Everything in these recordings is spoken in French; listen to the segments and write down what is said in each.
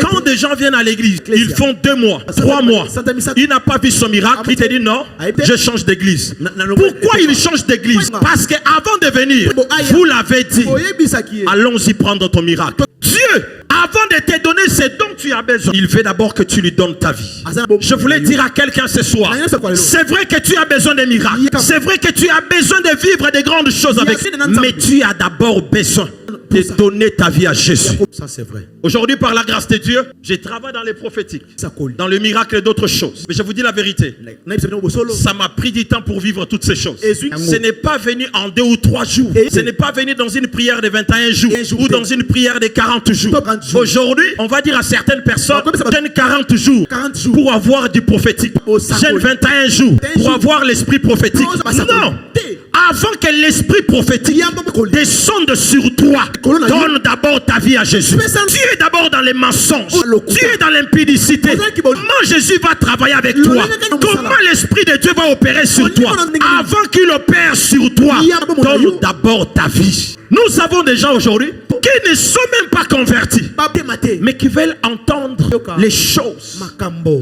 Quand des gens viennent à l'église, ils font 2 mois, 3 mois, il n'a pas vu son miracle, il te dit non, je change d'église. Pourquoi il change d'église? Parce qu'avant de venir, vous l'avez dit, allons-y prendre ton miracle. Dieu, avant de te donner ce dont tu as besoin, il veut d'abord que tu lui donnes ta vie. Je voulais dire à quelqu'un ce soir, c'est vrai que tu as besoin de miracles, c'est vrai que tu as besoin de vivre des grandes choses avec, mais tu as d'abord besoin de donner ta vie à Jésus. Ça c'est vrai. Aujourd'hui, par la grâce de Dieu, je travaille dans les prophétiques, dans le miracle et d'autres choses. Mais je vous dis la vérité, ça m'a pris du temps pour vivre toutes ces choses. Ce n'est pas venu en 2 ou 3 jours. Ce n'est pas venu dans une prière de 21 jours ou dans une prière de 40 jours. Aujourd'hui, on va dire à certaines personnes, jeûne 40 jours pour avoir du prophétique. Jeûne 21 jours pour avoir l'esprit prophétique. Non! Avant que l'esprit prophétique descende sur toi, donne d'abord ta vie à Jésus. Tu es d'abord dans les mensonges, tu es dans l'impudicité. Comment Jésus va travailler avec toi? Comment l'esprit de Dieu va opérer sur toi? Avant qu'il opère sur toi, donne d'abord ta vie. Nous avons des gens aujourd'hui qui ne sont même pas convertis, mais qui veulent entendre les choses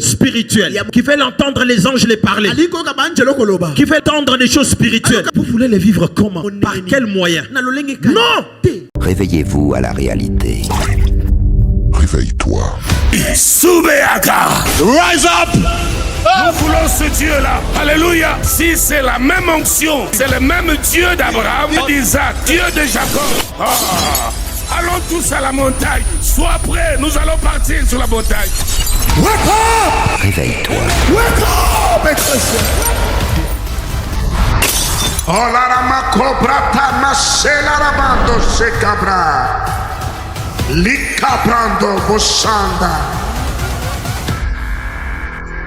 spirituelles, qui veulent entendre les anges les parler, qui veulent entendre les choses spirituelles. Vous voulez les vivre comment? Par quel moyen? Non! Réveillez-vous à la réalité. Réveille-toi. Soubeaka, rise up! Nous voulons ce Dieu-là. Alléluia. Si c'est la même onction, c'est le même Dieu d'Abraham, d'Isaac, Dieu de Jacob. Allons tous à la montagne. Sois prêts, nous allons partir sur la montagne. Wake up! Réveille-toi. Wake up! Oh la rama cobra tanasela rabando se cabra. Licabrando bossanda.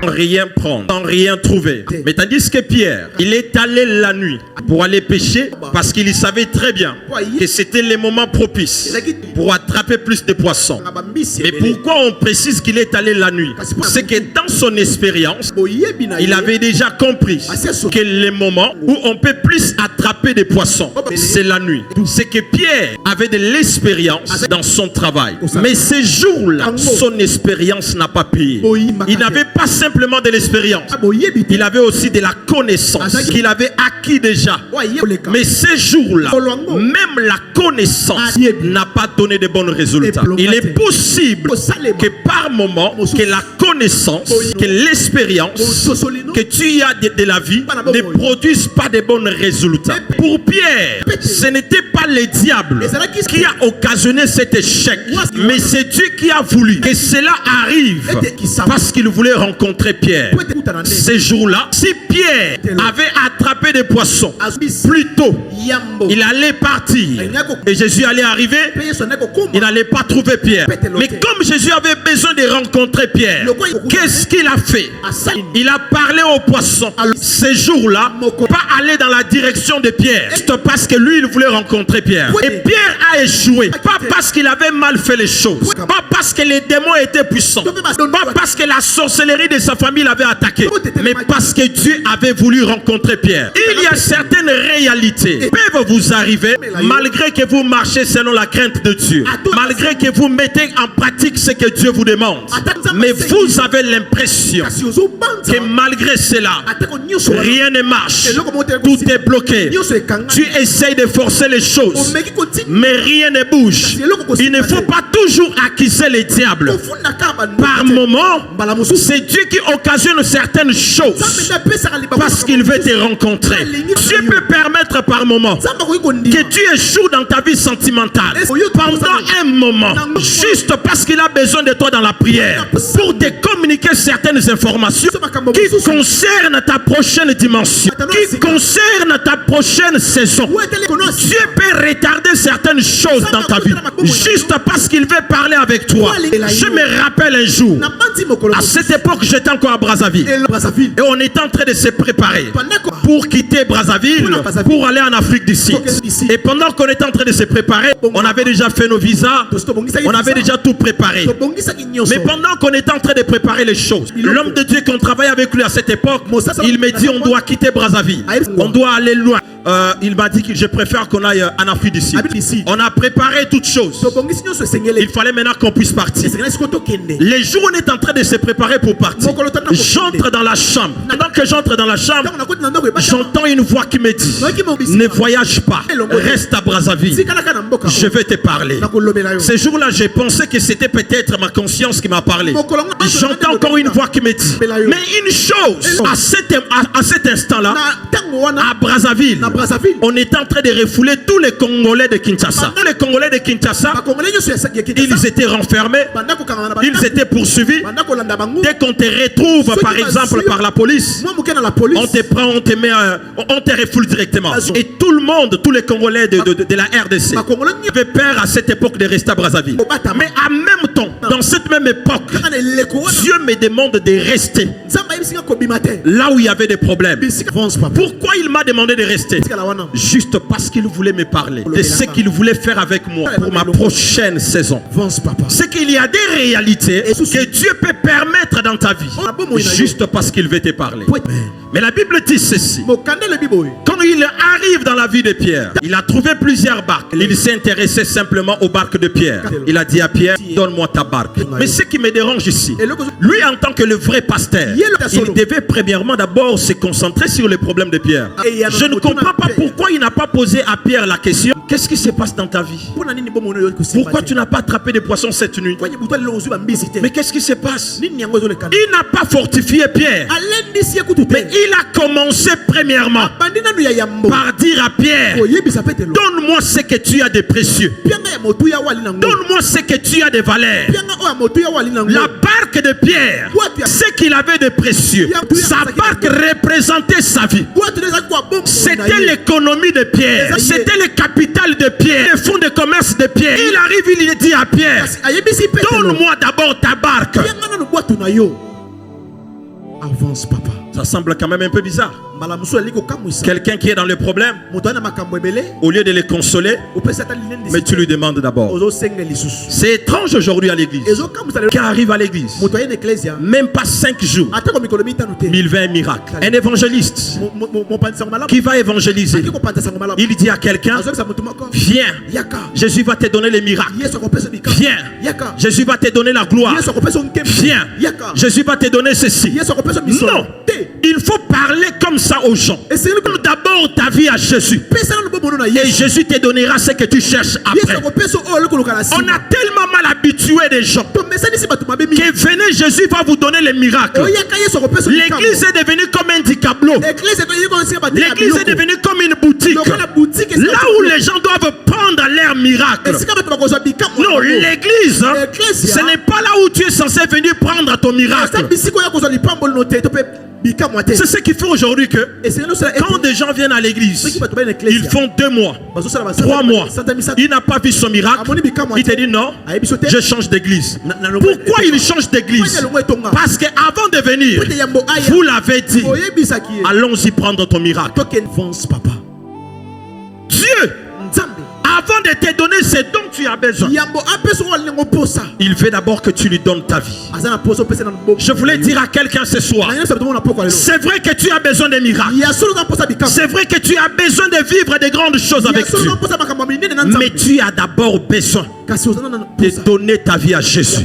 Sans rien prendre, sans rien trouver. Mais tandis que Pierre, il est allé la nuit pour aller pêcher parce qu'il savait très bien que c'était le moment propice pour attraper plus de poissons. Mais pourquoi on précise qu'il est allé la nuit? C'est que dans son expérience, il avait déjà compris que le moment où on peut plus attraper des poissons, c'est la nuit. C'est que Pierre avait de l'expérience dans son travail. Mais ces jours-là, son expérience n'a pas payé. Il n'avait pas simplement de l'expérience, il avait aussi de la connaissance qu'il avait acquis déjà. Mais ces jours-là, même la connaissance n'a pas donné de bons résultats. Il est possible que par moment, que la connaissance, que l'expérience que tu as de la vie ne produise pas de bons résultats. Pour Pierre, ce n'était pas le diable qui a occasionné cet échec, mais c'est Dieu qui a voulu que cela arrive parce qu'il voulait rencontrer Pierre. Ces jours-là, si Pierre avait attrapé des poissons plus tôt, il allait partir et Jésus allait arriver, il n'allait pas trouver Pierre. Mais comme Jésus avait besoin de rencontrer Pierre, qu'est-ce qu'il a fait? Il a parlé aux poissons. Ces jours-là, pas aller dans la direction de Pierre, juste parce que lui, il voulait rencontrer Pierre. Et Pierre a échoué, pas parce qu'il avait mal fait les choses, pas parce que les démons étaient puissants, pas parce que la sorcellerie de sa famille l'avait attaqué, mais parce que Dieu avait voulu rencontrer Pierre. Il y a certaines réalités qui peuvent vous arriver malgré que vous marchez selon la crainte de Dieu, malgré que vous mettez en pratique ce que Dieu vous demande, mais vous avez l'impression que malgré cela, rien ne marche, tout est bloqué. Tu essayes de forcer les choses, mais rien ne bouge. Il ne faut pas toujours accuser les diables. Par moment, c'est Dieu qui occasionne certaines choses parce qu'il veut te rencontrer. Dieu peut permettre par moment que tu échoues dans ta vie sentimentale pendant un moment, juste parce qu'il a besoin de toi dans la prière pour te communiquer certaines informations qui concernent ta prochaine dimension, qui concernent ta prochaine saison. Dieu peut retarder certaines choses dans ta vie juste parce qu'il veut parler avec toi. Je me rappelle un jour, à cette époque j'étais encore à Brazzaville et on était en train de se préparer pour quitter Brazzaville pour aller en Afrique du Sud. Et pendant qu'on était en train de se préparer, on avait déjà fait nos visas, on avait déjà tout préparé. Mais pendant qu'on était en train de préparer les choses, l'homme de Dieu qu'on travaillait avec lui à cette époque, il me dit on doit quitter Brazzaville, on doit aller loin. il m'a dit que je préfère qu'on aille en Afrique du Sud. On a préparé toutes choses. Il fallait maintenant qu'on puisse partir. Les jours où on est en train de se préparer pour partir, j'entre dans la chambre. Pendant que j'entre dans la chambre, j'entends une voix qui me dit: ne voyage pas, reste à Brazzaville, je vais te parler. Ce jour-là, j'ai pensé que c'était peut-être ma conscience qui m'a parlé. J'entends encore une voix qui me dit: mais une chose, à cet instant-là, à Brazzaville, on était en train de refouler tous les Congolais de Kinshasa. Les Congolais de Kinshasa, ils étaient renfermés, ils étaient poursuivis. Dès qu'on te retrouve, par exemple, par la police, on te prend, on te met, on te refoule directement. Et tout le monde, tous les Congolais de la RDC avaient peur à cette époque de rester à Brazzaville. Mais en même temps, dans cette même époque, Dieu me demande de rester là où il y avait des problèmes. Pourquoi il m'a demandé de rester? Juste parce qu'il voulait me parler de ce qu'il voulait faire avec moi pour ma prochaine saison. C'est qu'il y a des réalités que Dieu peut permettre dans ta vie juste parce qu'il veut te parler. Mais la Bible dit ceci: quand il arrive dans la vie de Pierre, il a trouvé plusieurs barques. Il s'est intéressé simplement aux barques de Pierre. Il a dit à Pierre: donne-moi ta barque. Mais ce qui me dérange ici, lui en tant que le vrai pasteur, il devait premièrement d'abord se concentrer sur les problèmes de Pierre. Je ne comprends pas pourquoi il n'a pas posé à Pierre la question: qu'est-ce qui se passe dans ta vie? Pourquoi tu n'as pas attrapé des poissons cette nuit? Mais qu'est-ce qui se passe? Il n'a pas fortifié Pierre, mais il a commencé premièrement par dire à Pierre: donne-moi ce que tu as de précieux, donne-moi ce que tu as de valeur. La barque de Pierre, ce qu'il avait de précieux, sa barque représentait sa vie. C'était l'économie de Pierre, c'était le capital de Pierre, le fonds de commerce de Pierre. Il arrive, il dit à Pierre: donne-moi d'abord ta barque. Avance, papa. Ça semble quand même un peu bizarre. Quelqu'un qui est dans le problème, au lieu de les consoler, mais tu lui demandes d'abord. C'est étrange aujourd'hui à l'église. Qui arrive à l'église, même pas 5 jours, il fait un miracle. Un évangéliste qui va évangéliser, il dit à quelqu'un: viens, Jésus va te donner les miracles. Viens, Jésus va te donner la gloire. Viens, Jésus va te donner ceci. Non, il faut parler comme ça aux gens. Donne d'abord ta vie à Jésus, et Jésus te donnera ce que tu cherches après. On a tellement mal habitué des gens que venez, Jésus va vous donner les miracles. L'église est devenue comme un dicablo. L'église est devenue comme une boutique, là où les gens doivent prendre leurs miracles. Non, l'église, ce n'est pas là où tu es censé venir prendre ton miracle. C'est ce qui fait aujourd'hui que quand des gens viennent à l'église, ils font 2 mois, 3 mois, il n'a pas vu son miracle, il te dit: non, je change d'église. Pourquoi il change d'église? Parce qu'avant de venir, vous l'avez dit: allons-y prendre ton miracle. Dieu, avant de te donner ce dont tu as besoin, il veut d'abord que tu lui donnes ta vie. Je voulais dire à quelqu'un ce soir: c'est vrai que tu as besoin de miracles, c'est vrai que tu as besoin de vivre de grandes choses avec Dieu, mais tu as d'abord besoin de donner ta vie à Jésus.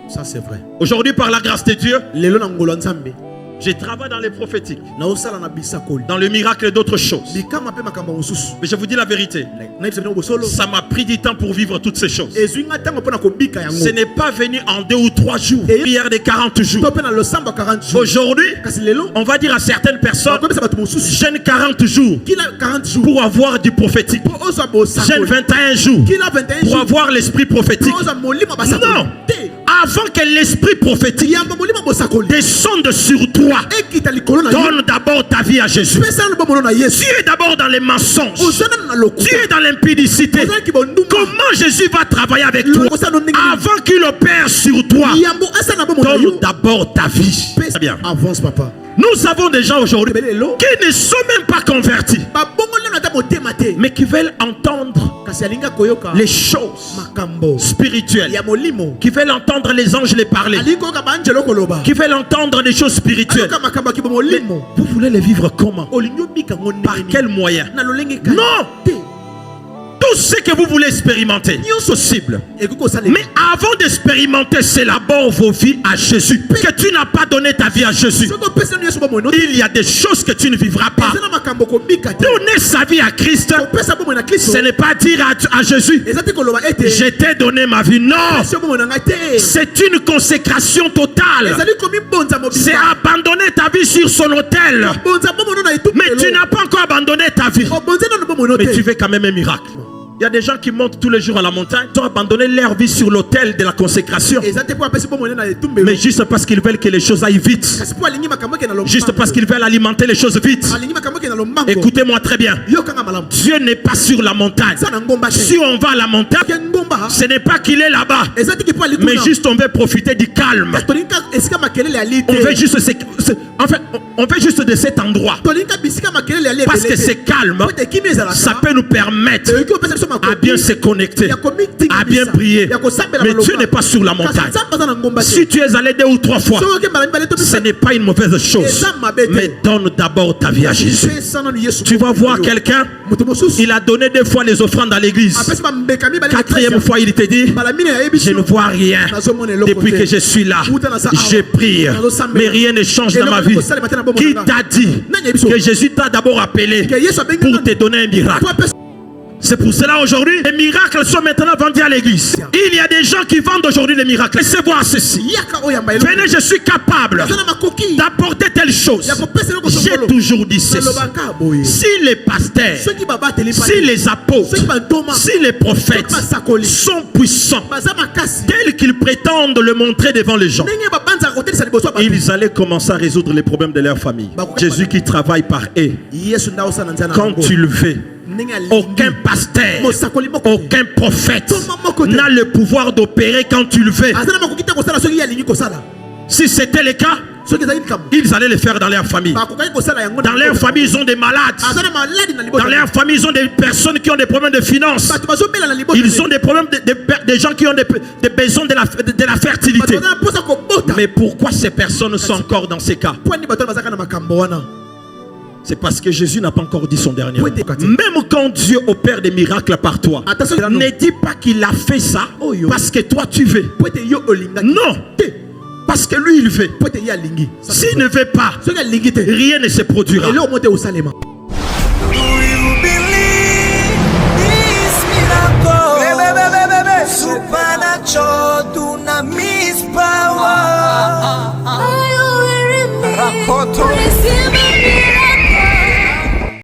Ça c'est vrai. Aujourd'hui, par la grâce de Dieu, je travaille dans les prophétiques, dans le miracle et d'autres choses. Mais je vous dis la vérité, ça m'a pris du temps pour vivre toutes ces choses. Ce n'est pas venu en 2 ou 3 jours, prière de 40 jours. Aujourd'hui, on va dire à certaines personnes: jeûne 40 jours pour avoir du prophétique, jeûne 21 jours pour avoir l'esprit prophétique. Non, avant que l'esprit prophétique descende sur toi, donne d'abord ta vie à Jésus. Tu es d'abord dans les mensonges, tu es dans l'impudicité. Comment Jésus va travailler avec toi avant qu'il opère sur toi? Donne d'abord ta vie. Bien. Avance, papa. Nous avons des gens aujourd'hui qui ne sont même pas convertis, mais qui veulent entendre les choses spirituelles, qui veulent entendre les anges les parler, qui veulent entendre des choses spirituelles. Mais vous voulez les vivre comment? Par quel moyen? Non! Tout ce que vous voulez expérimenter, c'est possible. Mais avant d'expérimenter, c'est d'abord vos vies à Jésus. Que tu n'as pas donné ta vie à Jésus, il y a des choses que tu ne vivras pas. Donner sa vie à Christ, ce n'est pas dire à Jésus, je t'ai donné ma vie. Non, c'est une consécration totale. C'est abandonner ta vie sur son autel. Mais tu n'as pas encore abandonné ta vie, mais tu veux quand même un miracle. Il y a des gens qui montent tous les jours à la montagne, ils ont abandonné leur vie sur l'autel de la consécration. Mais juste parce qu'ils veulent que les choses aillent vite. Juste parce qu'ils veulent alimenter les choses vite. Écoutez-moi très bien. Dieu n'est pas sur la montagne. Si on va à la montagne, ce n'est pas qu'il est là-bas, mais juste on veut profiter du calme. On veut juste, enfin, on veut juste de cet endroit. Parce que c'est calme, ça peut nous permettre à bien se connecter, à bien prier. Mais tu n'es pas sur la montagne. Si tu es allé 2 ou 3 fois, ce n'est pas une mauvaise chose. Mais donne d'abord ta vie à Jésus. Tu vas voir quelqu'un, il a donné 2 fois les offrandes à l'église. 4e fois, il te dit, je ne vois rien. Depuis que je suis là, je prie, mais rien ne change dans ma vie. Qui t'a dit que Jésus t'a d'abord appelé pour te donner un miracle? C'est pour cela aujourd'hui, les miracles sont maintenant vendus à l'église. Il y a des gens qui vendent aujourd'hui les miracles. Laissez voir ceci. Venez, je suis capable d'apporter telle chose. J'ai toujours dit ceci. Si les pasteurs, si les apôtres, si les prophètes sont puissants, tels qu'ils prétendent le montrer devant les gens, ils allaient commencer à résoudre les problèmes de leur famille. Jésus qui travaille par eux. Quand tu le fais, aucun pasteur, aucun prophète n'a le pouvoir d'opérer quand tu le fais. Si c'était le cas, ils allaient le faire dans leur famille. Dans leur famille, ils ont des malades. Dans leur famille, ils ont des personnes qui ont des problèmes de finances. Ils ont des problèmes des gens qui ont des besoins de la fertilité. Mais pourquoi ces personnes sont encore dans ces cas? C'est parce que Jésus n'a pas encore dit son dernier mot. Même quand Dieu opère des miracles par toi, ne dis pas qu'il a fait ça parce que toi tu veux. Non, parce que lui il veut. S'il ne veut pas, rien ne se produira.